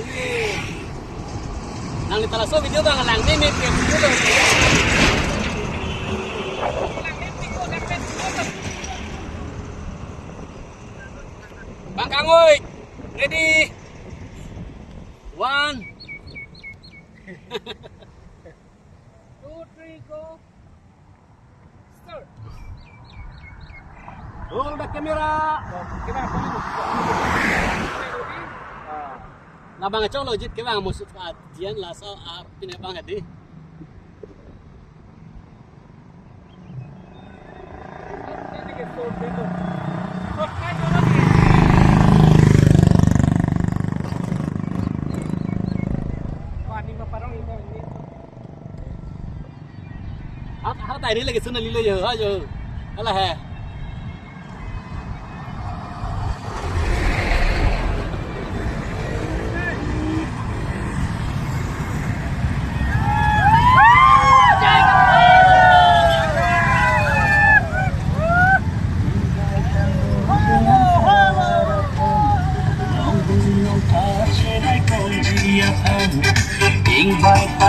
ini. Nang ditalaso video bang lang ni may video. Bang Kangoy, ready? 1 2 3 go. Start. Roll the camera. Labang chong lojit ke bang musuk at jian la so pinay bang adi. Har tai ni lagi sunna lilo yo ha yo. Ala hai. Invite